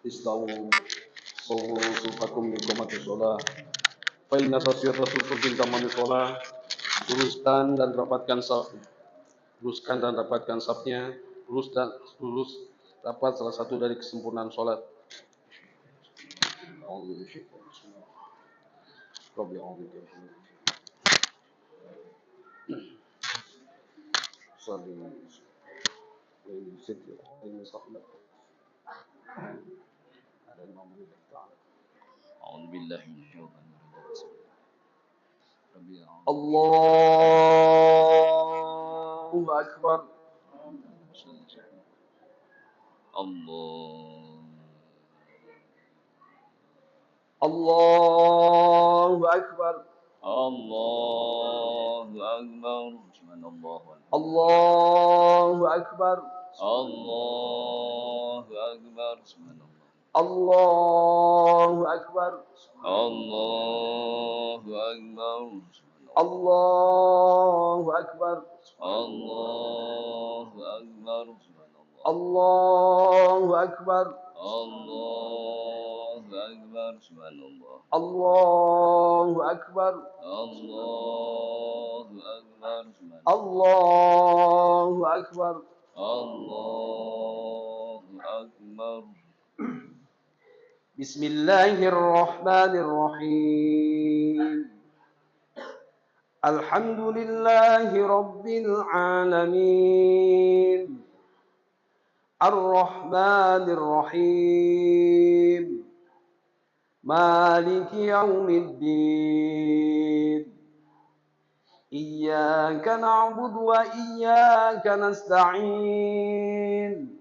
Istawu sawu sufakum biqamati sholah. Fa'inna tasirra sufur bintamani sholah. Luruskan dan rapatkan safnya. Luruskan dan rapatkan safnya. Lurus dapat salah satu dari kesempurnaan sholat. Allahu Akbar. Allahu Akbar. Allahu Akbar. Allahu Akbar. Allahu Akbar. Allahu Akbar. Allahu Akbar. Allahu Akbar. Allahu Akbar. Allahu Akbar. Allahu Akbar. Allahu Akbar. Allahu Akbar. Allahu Akbar. Allahu Akbar. Bismillahirrahmanirrahim. Alhamdulillahi Rabbil alamin. Ar-Rahmanir Rahim. Maliki yaumiddin. Iyyaka na'budu wa iyyaka nasta'in.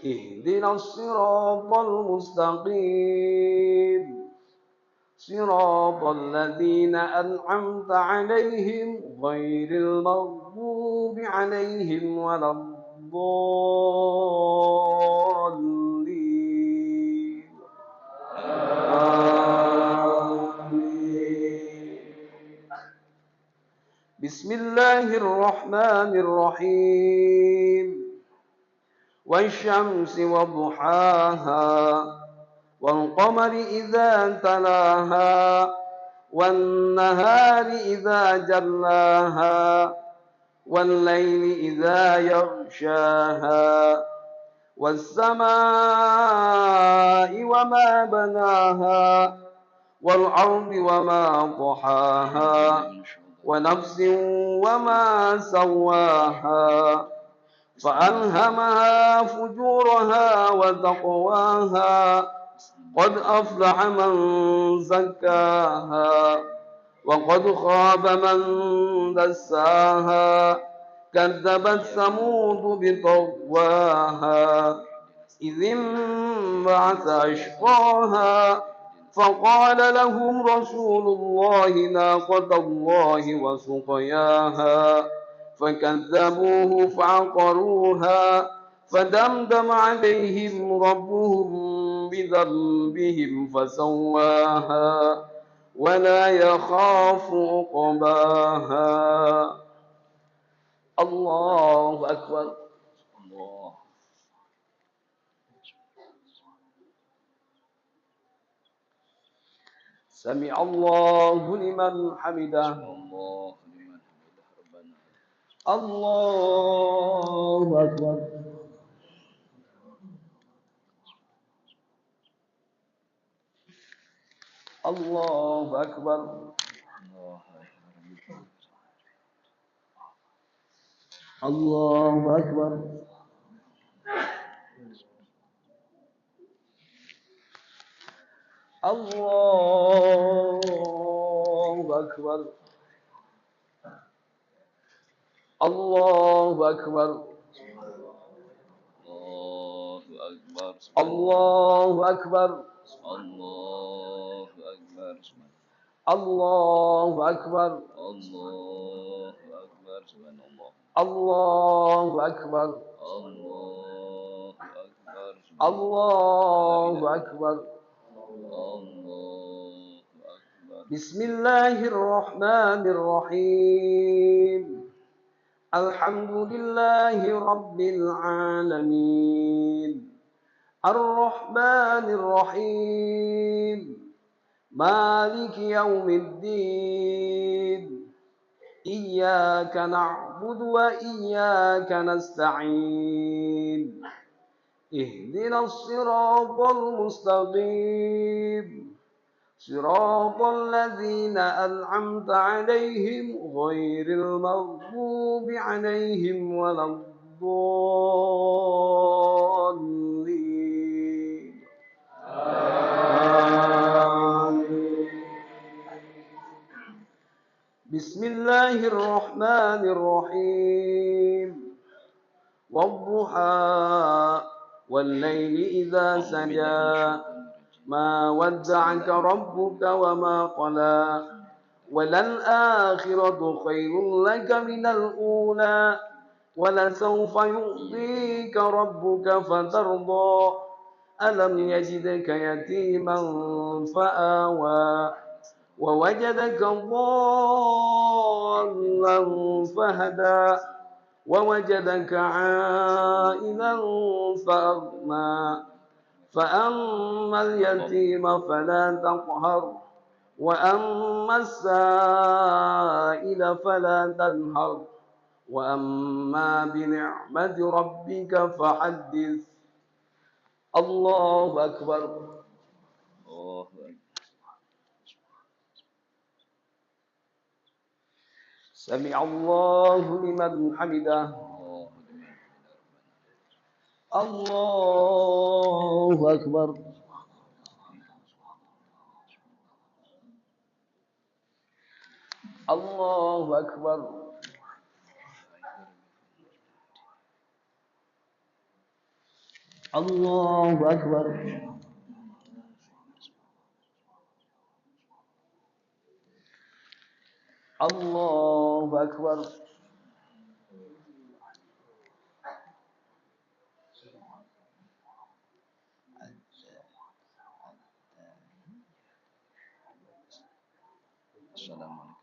Ihdinas siratal mustaqim. Siratal ladzina an'amta 'alaihim ghairil maghdubi 'alaihim waladdallin. Amin. Bismillahirrahmanirrahim. Wasyamsi wadduhaha wal qamari idza talaha wan nahari idza jallaha wal laili idza yaghshaha was samaa'i wama banaha wal ardi wama tahaha wa nafsin wama sawaha فألهمها فجورها وتقواها قد أفلح من زكاها وقد خاب من دساها كذبت ثمود بطغواها إذ انبعث أشقاها فقال لهم رسول الله ناقة الله وسقياها فكذبوه فعقروها فدمدم عليهم ربهم بذنبهم فسواها ولا يخاف عقباها. الله أكبر. الله. سمع الله لمن حمده. الله لمن حمده ربنا. الله أكبر. الله أكبر. الله أكبر. الله أكبر. الله أكبر. الله أكبر. الله أكبر. الله أكبر. الله أكبر. سبحان الله. الله أكبر. الله أكبر. الله أكبر. الله أكبر. بسم الله الرحمن الرحيم. الحمد لله رب العالمين الرحمن الرحيم مالك يوم الدين إياك نعبد وإياك نستعين اهدنا الصراط المستقيم صراط الذين أنعمت عليهم غير المغضوب عليهم ولا الضالين. آمين. بسم الله الرحمن الرحيم والضحى والليل إذا سجى ما ودعك ربك وما قلى وللآخرة خير لك من الأولى ولسوف يعطيك ربك فترضى ألم يجدك يتيما فآوى ووجدك ضالا فهدى ووجدك عائلا فأغنى فأما اليتيم فلا تقهر وأما السائل فلا تنهر وأما بنعمة ربك فحدث. الله أكبر. سمع الله لمن حمده. الله أكبر. الله أكبر. الله أكبر. الله أكبر. السلام عليكم.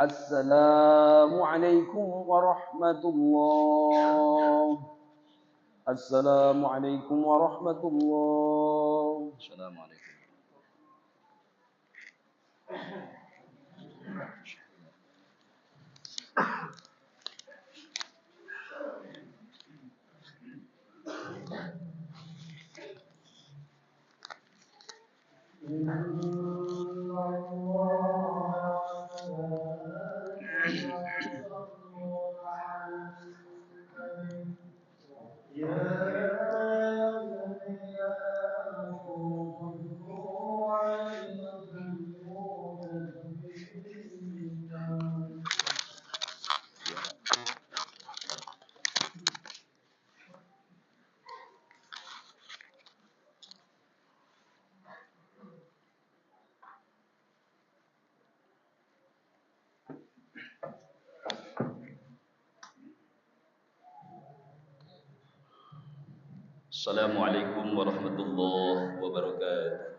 السلام عليكم ورحمة الله. السلام عليكم ورحمة الله. السلام عليكم. Assalamualaikum warahmatullahi wabarakatuh.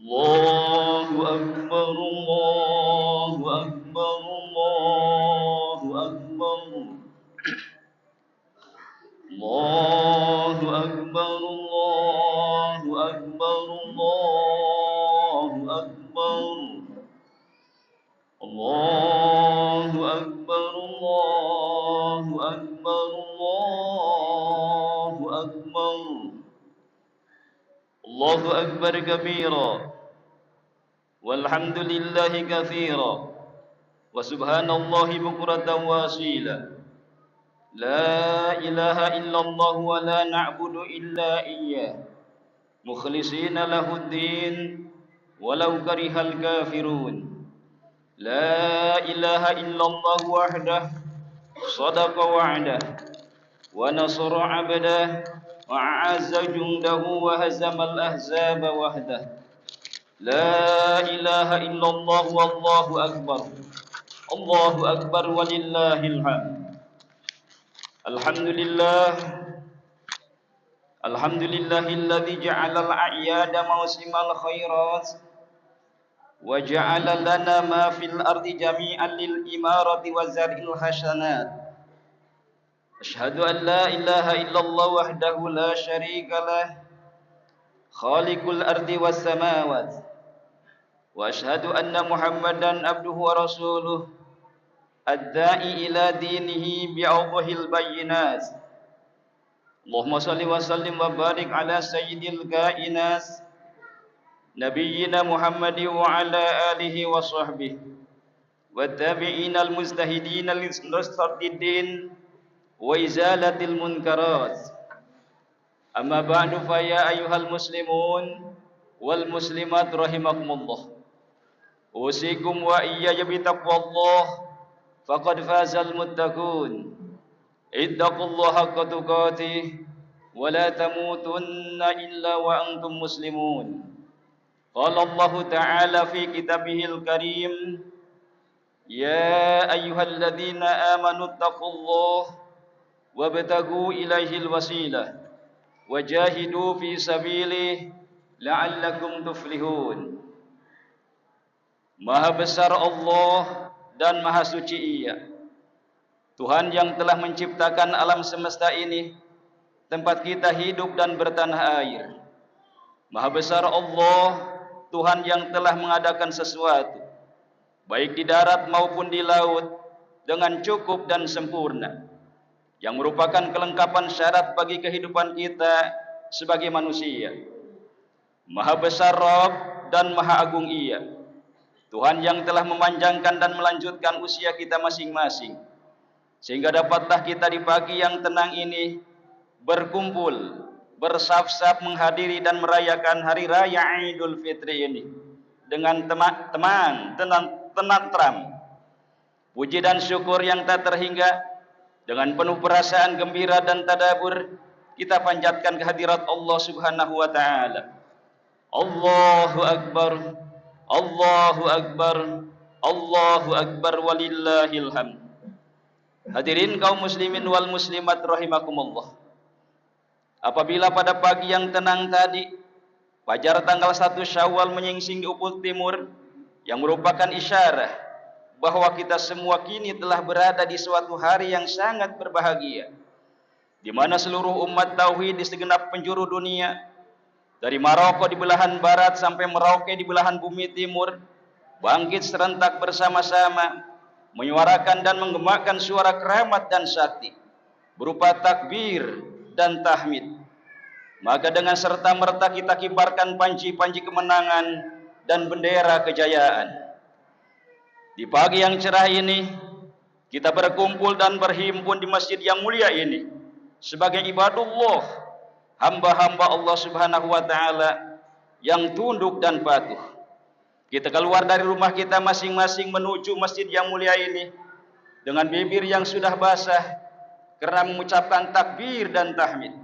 Allahu Akbar, Allahu Akbar, Allahu Akbar. Allahu Akbar, Allahu Akbar, Allahu Akbar. Allahu Akbar, Allahu Akbar, Allahu Akbar. Allahu Akbar kabira. Walhamdulillahi katsira. Wa subhanallahi bukratan wa asila. La ilaha illallah wa la na'budu illa iyyah. Mukhlisina lahuddin walau karihal kafirun. La ilaha illallah wahdah sadaqa wa'dah wa nasara 'abdah wa 'azza jundahu wa hazamal ahzaba wahdah. La ilaha illallah wallahu akbar. Allahu akbar walillahil hamd. Alhamdulillah, alhamdulillahilladzi ja'ala al-a'yada mawsimal khairat wa ja'ala lana ma fil ardi jami'an lil imarati wa zar'il hasanat. Ashhadu an la ilaha illallah wahdahu la syarika lah, khaliqul ardi was samawat, wa ashhadu anna Muhammadan abduhu wa rasuluh ad-da'i ila dinihi bi'awdhil bayyinat. Allahumma salli wa sallim wa barik ala sayyidil kainat nabiyyina Muhammadin wa ala alihi wa sahbihi wa tabi'ina al-mustahidina lis-sardiddin wa izalatil munkarat. Amma ba'du fa ya ayyuhal muslimun wal muslimat rahimakumullah. Usikum wa iyaya bi taqwallah faqad fazal muttaqun. Ittaqullaha haqqa tuqatih wa la tamutunna illa wa antum muslimun. Qala Allah Ta'ala fi kitabihil karim, ya ayyuhalladzina amanu ittaqullaha wabtagu ilaihil wasilah wajahidu fi sabilihi la'allakum tuflihun. Maha besar Allah dan maha suci Ia, Tuhan yang telah menciptakan alam semesta ini, tempat kita hidup dan bertanah air. Maha besar Allah, Tuhan yang telah mengadakan sesuatu, baik di darat maupun di laut, dengan cukup dan sempurna, yang merupakan kelengkapan syarat bagi kehidupan kita sebagai manusia. Maha besar Rabb dan maha agung Ia, Tuhan yang telah memanjangkan dan melanjutkan usia kita masing-masing, sehingga dapatlah kita di pagi yang tenang ini berkumpul bersaf-saf menghadiri dan merayakan hari raya Idul Fitri ini dengan tenang, puji dan syukur yang tak terhingga. Dengan penuh perasaan gembira dan tadabur, kita panjatkan kehadirat Allah Subhanahu wa taala. Allahu akbar, Allahu akbar, Allahu akbar walillahil hamd. Hadirin kaum muslimin wal muslimat rahimakumullah. Apabila pada pagi yang tenang tadi, fajar tanggal 1 Syawal menyingsing di ufuk timur, yang merupakan isyarat bahwa kita semua kini telah berada di suatu hari yang sangat berbahagia, di mana seluruh umat tauhid di segenap penjuru dunia, dari Maroko di belahan barat sampai Merauke di belahan bumi timur, bangkit serentak bersama-sama, menyuarakan dan menggemakkan suara keramat dan sakti, berupa takbir dan tahmid. Maka dengan serta-merta kita kibarkan panji-panji kemenangan dan bendera kejayaan. Di pagi yang cerah ini, kita berkumpul dan berhimpun di masjid yang mulia ini sebagai ibadullah, hamba-hamba Allah Subhanahu wa taala yang tunduk dan patuh. Kita keluar dari rumah kita masing-masing menuju masjid yang mulia ini dengan bibir yang sudah basah karena mengucapkan takbir dan tahmid,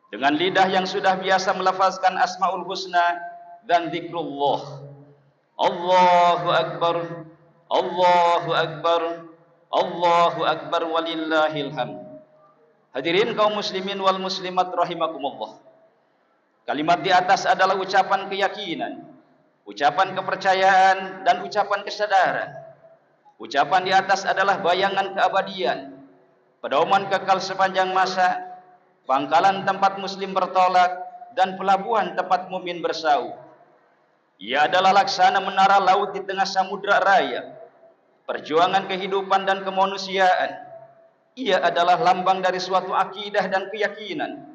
dengan lidah yang sudah biasa melafazkan asmaul husna dan zikrullah. Allahu akbar, Allahu akbar, Allahu akbar walillahil hamd. Hadirin kaum muslimin wal muslimat rahimakumullah. Kalimat di atas adalah ucapan keyakinan, ucapan kepercayaan dan ucapan kesadaran. Ucapan di atas adalah bayangan keabadian, pedoman kekal sepanjang masa, pangkalan tempat muslim bertolak dan pelabuhan tempat mukmin bersau. Ia adalah laksana menara laut di tengah samudra raya, perjuangan kehidupan dan kemanusiaan. Ia adalah lambang dari suatu akidah dan keyakinan,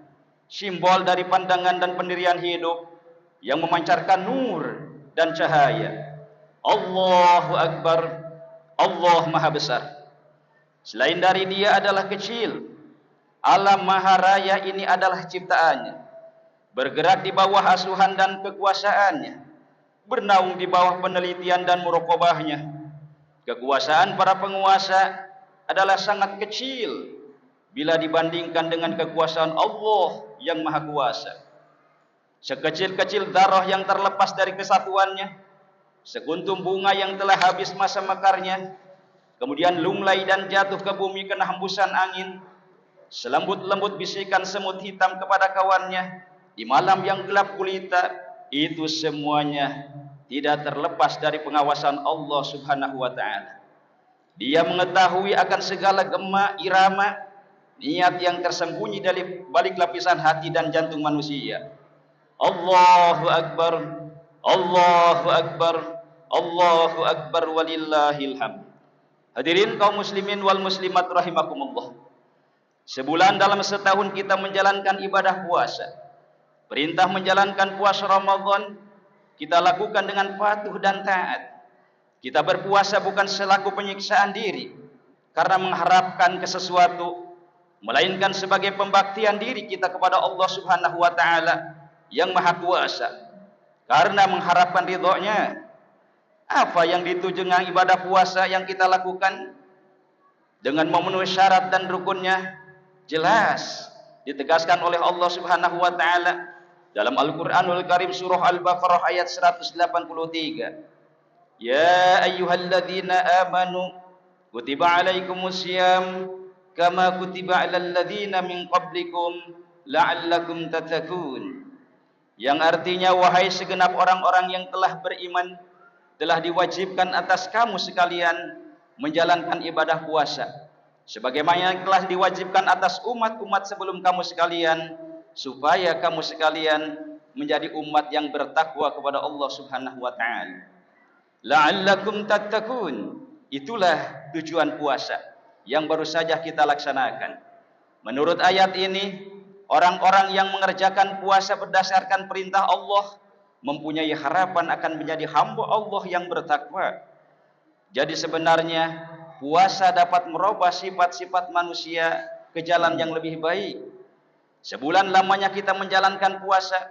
simbol dari pandangan dan pendirian hidup yang memancarkan nur dan cahaya. Allahu akbar, Allah maha besar. Selain dari Dia adalah kecil. Alam maha raya ini adalah ciptaannya, bergerak di bawah asuhan dan kekuasaannya, bernaung di bawah penelitian dan muraqabahnya. Kekuasaan para penguasa adalah sangat kecil bila dibandingkan dengan kekuasaan Allah yang maha kuasa. Sekecil-kecil darah yang terlepas dari kesatuannya, sekuntum bunga yang telah habis masa mekarnya, kemudian lunglai dan jatuh ke bumi kena hembusan angin, selembut-lembut bisikan semut hitam kepada kawannya di malam yang gelap gulita, itu semuanya tidak terlepas dari pengawasan Allah Subhanahu wa taala. Dia mengetahui akan segala gema, irama, niat yang tersembunyi dari balik lapisan hati dan jantung manusia. Allahu akbar, Allahu akbar, Allahu akbar walillahil hamd. Hadirin kaum muslimin wal muslimat rahimakumullah. Sebulan dalam setahun kita menjalankan ibadah puasa. Perintah menjalankan puasa Ramadan kita lakukan dengan patuh dan taat. Kita berpuasa bukan selaku penyiksaan diri karena mengharapkan ke sesuatu, melainkan sebagai pembaktian diri kita kepada Allah Subhanahu wa taala yang Maha Kuasa karena mengharapkan ridhonya. Apa yang dituju dengan ibadah puasa yang kita lakukan dengan memenuhi syarat dan rukunnya? Jelas ditegaskan oleh Allah Subhanahu wa taala dalam Al-Qur'anul Karim surah Al-Baqarah ayat 183. Ya ayyuhalladzina amanu kutiba alaikumusiyam kama kutiba alal ladzina min qablikum la'allakum tattaqun. Yang artinya, wahai segenap orang-orang yang telah beriman, telah diwajibkan atas kamu sekalian menjalankan ibadah puasa sebagaimana yang telah diwajibkan atas umat-umat sebelum kamu sekalian, supaya kamu sekalian menjadi umat yang bertakwa kepada Allah Subhanahu wa taala. La'allakum tattaqun. Itulah tujuan puasa yang baru saja kita laksanakan. Menurut ayat ini, orang-orang yang mengerjakan puasa berdasarkan perintah Allah mempunyai harapan akan menjadi hamba Allah yang bertakwa. Jadi sebenarnya puasa dapat merubah sifat-sifat manusia ke jalan yang lebih baik. Sebulan lamanya kita menjalankan puasa,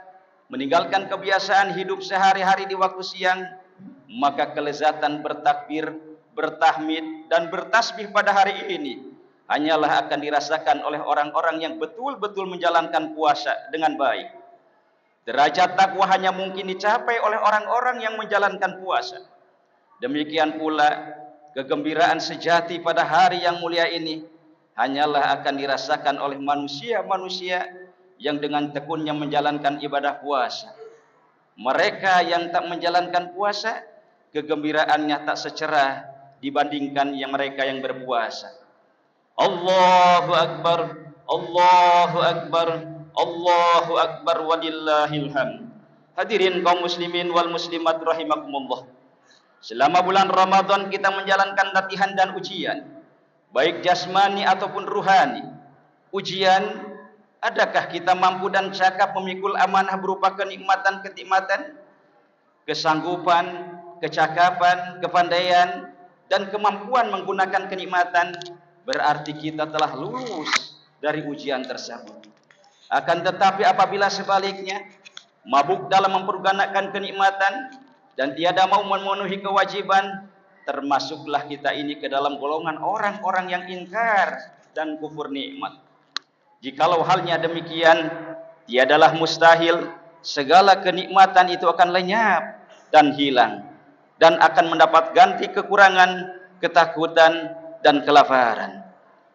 meninggalkan kebiasaan hidup sehari-hari di waktu siang, maka kelezatan bertakbir, bertahmid, dan bertasbih pada hari ini hanyalah akan dirasakan oleh orang-orang yang betul-betul menjalankan puasa dengan baik. Derajat takwa hanya mungkin dicapai oleh orang-orang yang menjalankan puasa. Demikian pula kegembiraan sejati pada hari yang mulia ini hanyalah akan dirasakan oleh manusia-manusia yang dengan tekunnya menjalankan ibadah puasa. Mereka yang tak menjalankan puasa, kegembiraannya tak secerah dibandingkan yang mereka yang berpuasa. Allahu Akbar, Allahu Akbar, Allahu Akbar walillahil hamd. Hadirin kaum muslimin wal muslimat rahimakumullah. Selama bulan Ramadan kita menjalankan latihan dan ujian, baik jasmani ataupun ruhani. Ujian, adakah kita mampu dan cakap memikul amanah berupa kenikmatan-kenikmatan, kesanggupan, kecakapan, kepandaian, dan kemampuan menggunakan kenikmatan? Berarti kita telah lulus dari ujian tersebut. Akan tetapi apabila sebaliknya, mabuk dalam mempergunakan kenikmatan dan tiada mau memenuhi kewajiban, termasuklah kita ini ke dalam golongan orang-orang yang ingkar dan kufur nikmat. Jikalau halnya demikian, tiadalah mustahil segala kenikmatan itu akan lenyap dan hilang, dan akan mendapat ganti kekurangan, ketakutan, dan kelaparan.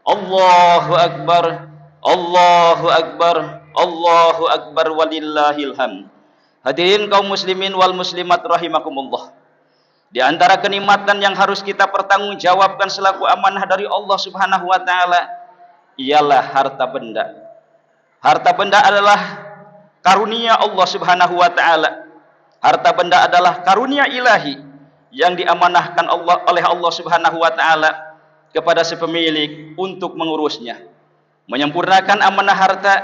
Allahu Akbar, Allahu Akbar, Allahu Akbar walillahil hamd. Hadirin kaum muslimin wal muslimat rahimakumullah. Di antara kenikmatan yang harus kita pertanggungjawabkan selaku amanah dari Allah Subhanahu wa taala ialah harta benda. Harta benda adalah karunia Allah Subhanahu wa taala. Harta benda adalah karunia ilahi yang diamanahkan oleh Allah Subhanahu wa taala kepada si pemilik untuk mengurusnya. Menyempurnakan amanah harta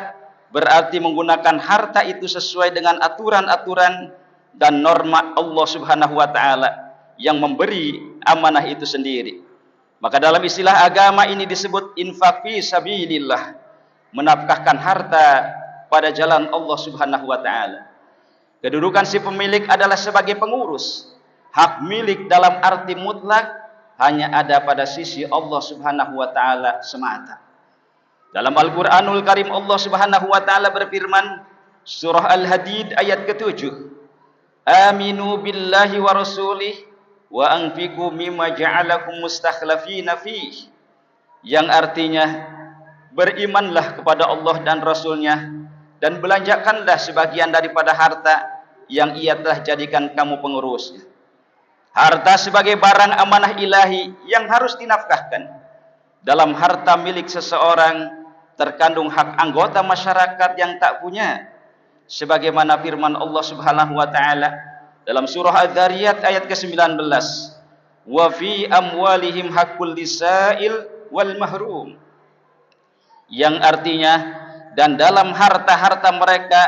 berarti menggunakan harta itu sesuai dengan aturan-aturan dan norma Allah Subhanahu wa taala yang memberi amanah itu sendiri. Maka dalam istilah agama ini disebut infak fi sabilillah, menafkahkan harta pada jalan Allah Subhanahu wa taala. Kedudukan si pemilik adalah sebagai pengurus. Hak milik dalam arti mutlak hanya ada pada sisi Allah Subhanahu wa taala semata. Dalam Al-Qur'anul Karim Allah Subhanahu wa taala berfirman, surah Al-Hadid ayat ke-7, aminu billahi wa rasulih wa anfiqu mimma ja'alakum mustakhlafina fih, yang artinya berimanlah kepada Allah dan Rasulnya dan belanjakanlah sebagian daripada harta yang ia telah jadikan kamu pengurusnya. Harta sebagai barang amanah ilahi yang harus dinafkahkan. Dalam harta milik seseorang terkandung hak anggota masyarakat yang tak punya, sebagaimana firman Allah Subhanahu wa taala dalam surah Az-Zariyat ayat ke-19, wa fi amwalihim haqqul lisail wal mahrum, yang artinya dan dalam harta-harta mereka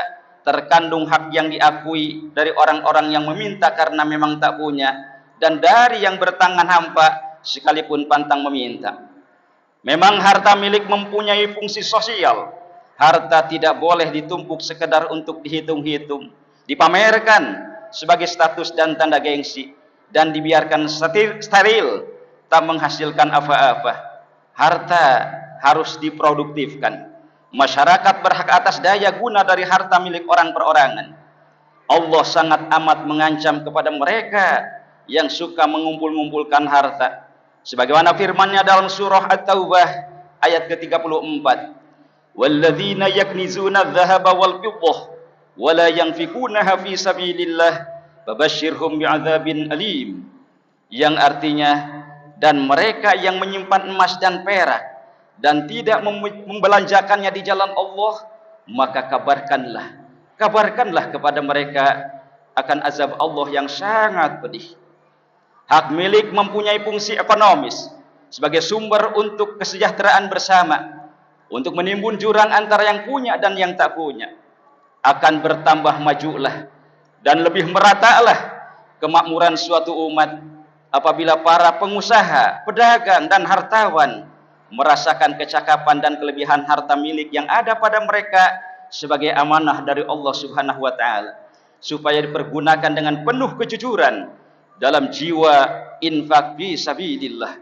terkandung hak yang diakui dari orang-orang yang meminta karena memang tak punya, dan dari yang bertangan hampa sekalipun pantang meminta. Memang harta milik mempunyai fungsi sosial. Harta tidak boleh ditumpuk sekedar untuk dihitung-hitung, dipamerkan sebagai status dan tanda gengsi, dan dibiarkan steril, tak menghasilkan apa-apa. Harta harus diproduktifkan. Masyarakat berhak atas daya guna dari harta milik orang perorangan. Allah sangat amat mengancam kepada mereka yang suka mengumpul-ngumpulkan harta. Sebagaimana firman-Nya dalam surah At-Taubah ayat ke-34, walladzina yaknizuna adh-dhahaba wal fiddah wa la yanfikunaha fi sabilillah fabasyirhum bi'adzabin alim, yang artinya dan mereka yang menyimpan emas dan perak dan tidak membelanjakannya di jalan Allah, maka kabarkanlah kepada mereka akan azab Allah yang sangat pedih. Hak milik mempunyai fungsi ekonomis sebagai sumber untuk kesejahteraan bersama, untuk menimbun jurang antara yang punya dan yang tak punya. Akan bertambah majulah dan lebih meratalah kemakmuran suatu umat apabila para pengusaha, pedagang, dan hartawan merasakan kecakapan dan kelebihan harta milik yang ada pada mereka sebagai amanah dari Allah Subhanahu wa taala, supaya dipergunakan dengan penuh kejujuran dalam jiwa infak fi sabilillah,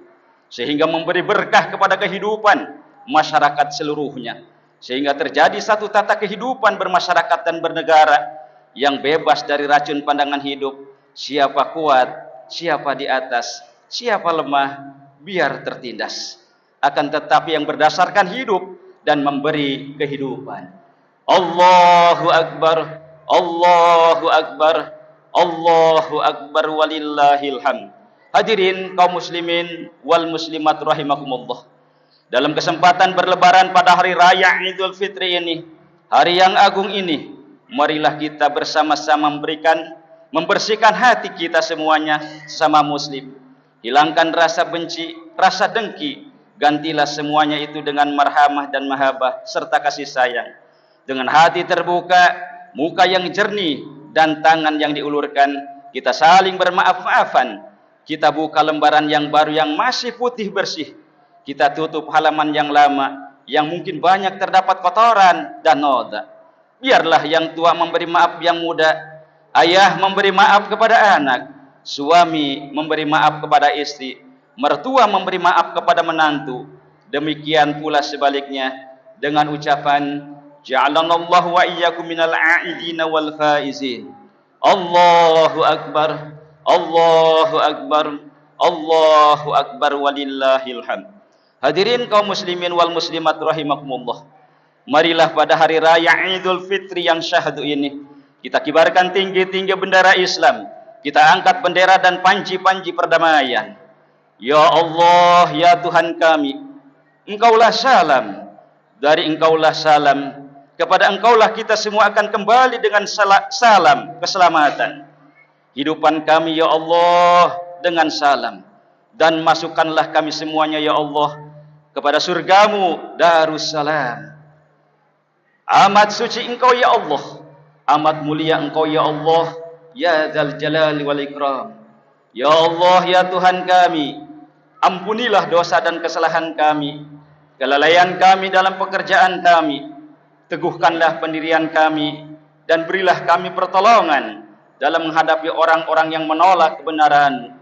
sehingga memberi berkah kepada kehidupan masyarakat seluruhnya, sehingga terjadi satu tata kehidupan bermasyarakat dan bernegara yang bebas dari racun pandangan hidup, siapa kuat, siapa di atas, siapa lemah, biar tertindas, akan tetapi yang berdasarkan hidup dan memberi kehidupan. Allahu Akbar, Allahu Akbar, Allahu Akbar, walillahil hamd. Hadirin kaum muslimin wal muslimat rahimakumullah. Dalam kesempatan berlebaran pada hari raya Idul Fitri ini, hari yang agung ini, marilah kita bersama-sama membersihkan hati kita semuanya sesama muslim. Hilangkan rasa benci, rasa dengki, gantilah semuanya itu dengan marhamah dan mahabbah serta kasih sayang. Dengan hati terbuka, muka yang jernih dan tangan yang diulurkan, kita saling bermaaf-maafan. Kita buka lembaran yang baru yang masih putih bersih. Kita tutup halaman yang lama yang mungkin banyak terdapat kotoran dan noda. Biarlah yang tua memberi maaf yang muda, ayah memberi maaf kepada anak, suami memberi maaf kepada istri, mertua memberi maaf kepada menantu. Demikian pula sebaliknya dengan ucapan ja'alanallahu wa iyyakum minal a'idina wal faizin. Allahu Akbar, Allahu Akbar, Allahu Akbar, walillahil hamd. Hadirin kaum muslimin wal muslimat rahimakumullah. Marilah pada hari raya Idul Fitri yang syahdu ini, kita kibarkan tinggi-tinggi bendera Islam. Kita angkat bendera dan panji-panji perdamaian. Ya Allah, ya Tuhan kami, Engkaulah salam, dari Engkaulah salam, kepada Engkaulah kita semua akan kembali dengan salam keselamatan. Hidupan kami ya Allah dengan salam, dan masukkanlah kami semuanya ya Allah kepada surgamu Darussalam. Amat suci Engkau ya Allah, amat mulia Engkau ya Allah, ya Dzal Jalali wal Ikram. Ya Allah, ya Tuhan kami, ampunilah dosa dan kesalahan kami, kelalaian kami dalam pekerjaan kami. Teguhkanlah pendirian kami dan berilah kami pertolongan dalam menghadapi orang-orang yang menolak kebenaran.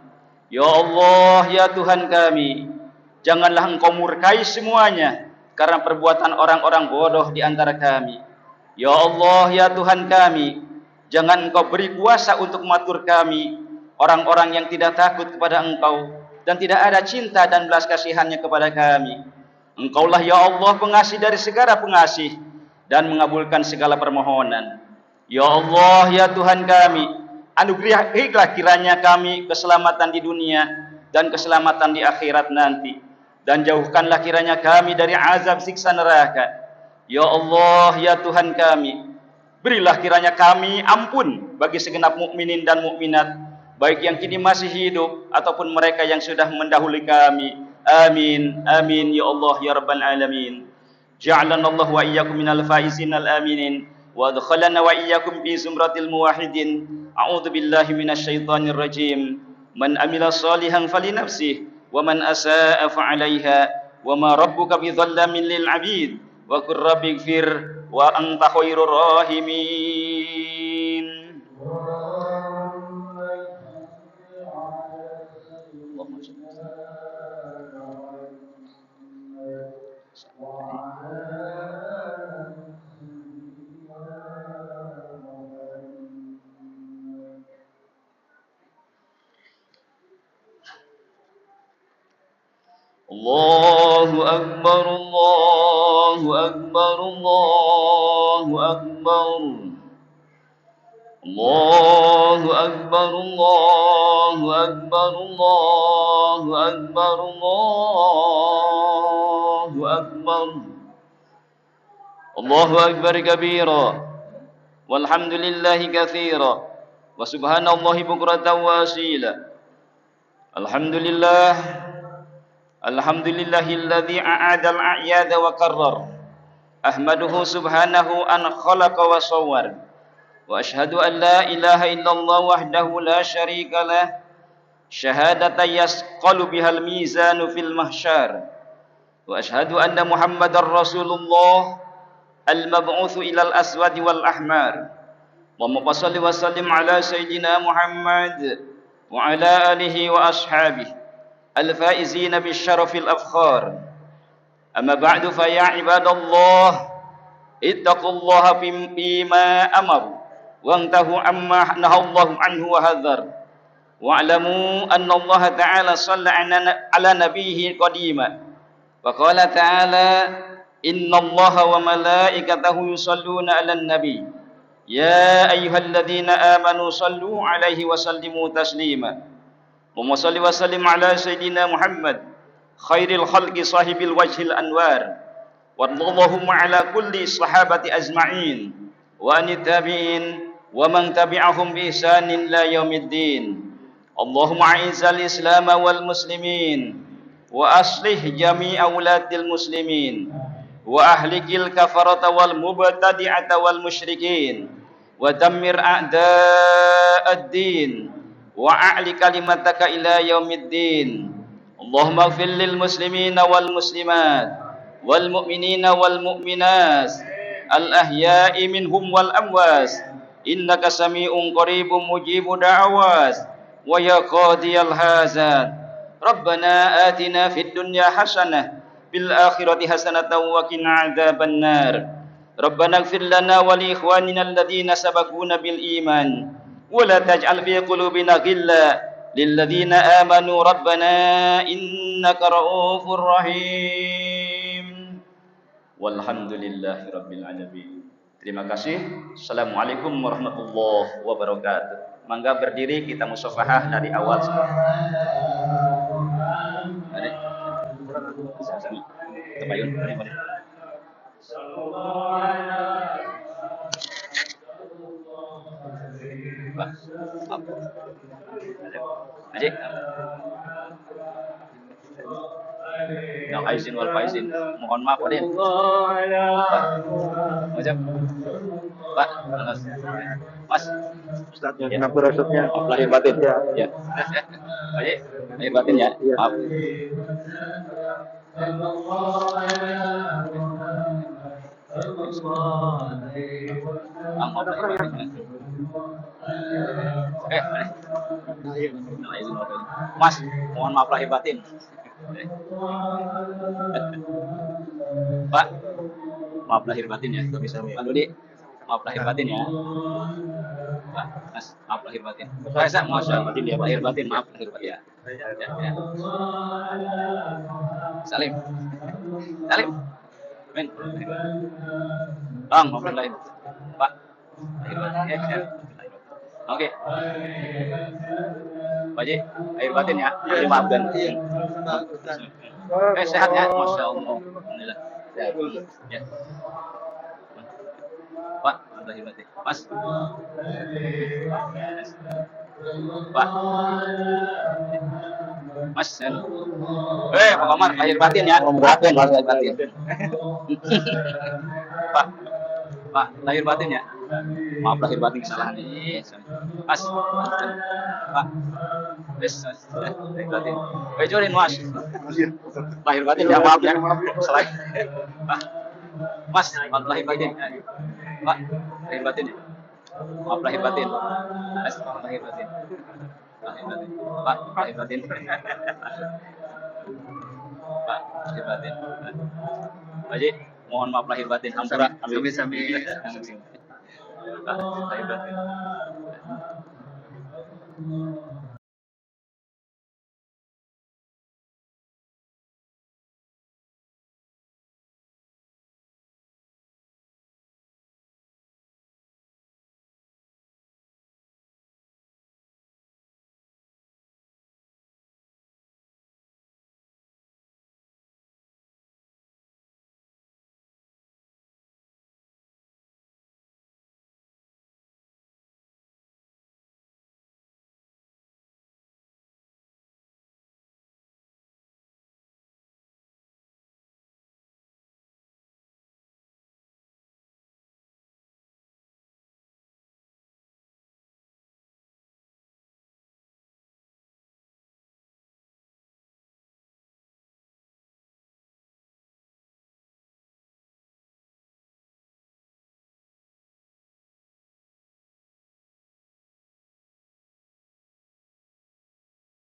Ya Allah, ya Tuhan kami, janganlah Engkau murkai semuanya karena perbuatan orang-orang bodoh di antara kami. Ya Allah, ya Tuhan kami, jangan Engkau beri kuasa untuk mengatur kami, orang-orang yang tidak takut kepada Engkau dan tidak ada cinta dan belas kasihannya kepada kami. Engkaulah ya Allah pengasih dari segala pengasih dan mengabulkan segala permohonan. Ya Allah, ya Tuhan kami, anugerahilah kiranya kami keselamatan di dunia dan keselamatan di akhirat nanti, dan jauhkanlah kiranya kami dari azab siksa neraka. Ya Allah, ya Tuhan kami, berilah kiranya kami ampun bagi segenap mukminin dan mukminat, baik yang kini masih hidup ataupun mereka yang sudah mendahului kami. Amin, amin ya Allah ya Rabbal Alamin. Ja'alana Allah wa iyyakum minal faizin al aminin, wa adkhalana wa iyyakum fi zumratil muwahhidin. A'udzu billahi minasy syaithanir rajim. Man amila shalihan falinafsihi wa man asaa fa'alaiha wa ma rabbuka bidzallamin lil 'abid. Wa qur rabbighfir wa anta khairur rahimin. Allahu Akbar, Allahu Akbar, Allahu Akbar. Allahu Akbar, Allahu Akbar, Allahu Akbar, Allahu Akbar. Allahu Akbar kabira, walhamdulillahi katsira, wa subhanallahi bukratan wa asila. Alhamdulillah, alhamdulillahilladzi a'adal a'yada wa karrar. Ahmaduhu subhanahu an khalaqa wa sawwar. Wa ashhadu an la ilaha illallah wahdahu la syarika lah, syahadatan yasqalu bihal mizanu fil mahsyar. وأشهد أن محمد رسول الله المبعوث إلى الأسود والأحمر. اللهم صل وسلم على سيدنا محمد وعلى آله وأصحابه الفائزين بالشرف الأفخار. أما بعد فيا عباد الله اتقوا الله فيما أمر وانتهوا عما نهى الله عنه وحذر. واعلموا أن الله تعالى صلى على نبيه قديما وقال تعالى إن الله وملائكته يصلون على النبي يا أيها الذين آمنوا صلوا عليه وسلموا تسليما. اللهم صل وسلم على سيدنا محمد خير الخلق صاحب الوجه الأنوار، وارض اللهم على كل الصحابة أجمعين وعن التابعين ومن تبعهم بإحسان إلى يوم الدين. اللهم أعز الإسلام والمسلمين وأصلح جميع ولاة المسلمين وأهلك الكفرة والمبتدعة والمشركين ودمر أعداء الدين وأعل كلمتك إلى يوم الدين. اللهم اغفر للمسلمين والمسلمات والمؤمنين والمؤمنات الأحياء منهم والأموات إنك سميع قريب مجيب دعوات ويا قاضي الحاجات. ربنا آتنا في الدنيا حسنة في الآخرة حسنة وقنا عذاب النار. ربنا اغفر لنا ولإخواننا الذين سبقونا بالإيمان ولا تجعل في قلوبنا غلا للذين آمنوا ربنا إنك رؤوف رحيم. والحمد لله رب العالمين. Terima kasih. Assalamualaikum warahmatullahi wabarakatuh. Mangga berdiri kita musafahah dari awal. Kebayun. Adik. Yang aizin wal faizin. Mohon maaf Adik. Macam. Pak, Mas. Ustaz, kenapa rasanya? Lahir batin. Ya. Adik, lahir batin ya. Maaf. Mas, mohon maaf lahir batin. Pak, maaf lahir batin ya. Pak Dodi, maaf lahir batin ya. Pak, Mas, maaf lahir batin. Saya masya batin ya, lahir batin, maaf lahir batin ya. Ya. Salim. Men. Bang, maaf lahir. Pak, lahir batin ya. Oke. Pak Ji, lahir batin ya. Dimaafkan. Sehat ya, masya Allah. Alhamdulillah. Ya. Pak, lahir batin. Mas. Pak. Mas. Pak Omar, lahir batin ya. Lahir batin. Pak, lahir batin ya. Maaf lahir batin kesalahan ini. Mas. Pak. Lahir batin. Jorin Mas. Lahir batin ya, maaf ya. Salah. Mas, maaf lahir batin. Pak, lahir batin ya. Maaf lahir batin. Mas, maaf lahir batin. Lahir batin. Pak, lahir batin. Pak, lahir batin. Pak Ji, mohon maaf lahir batin. Ampura. Amin. Pak, lahir batin.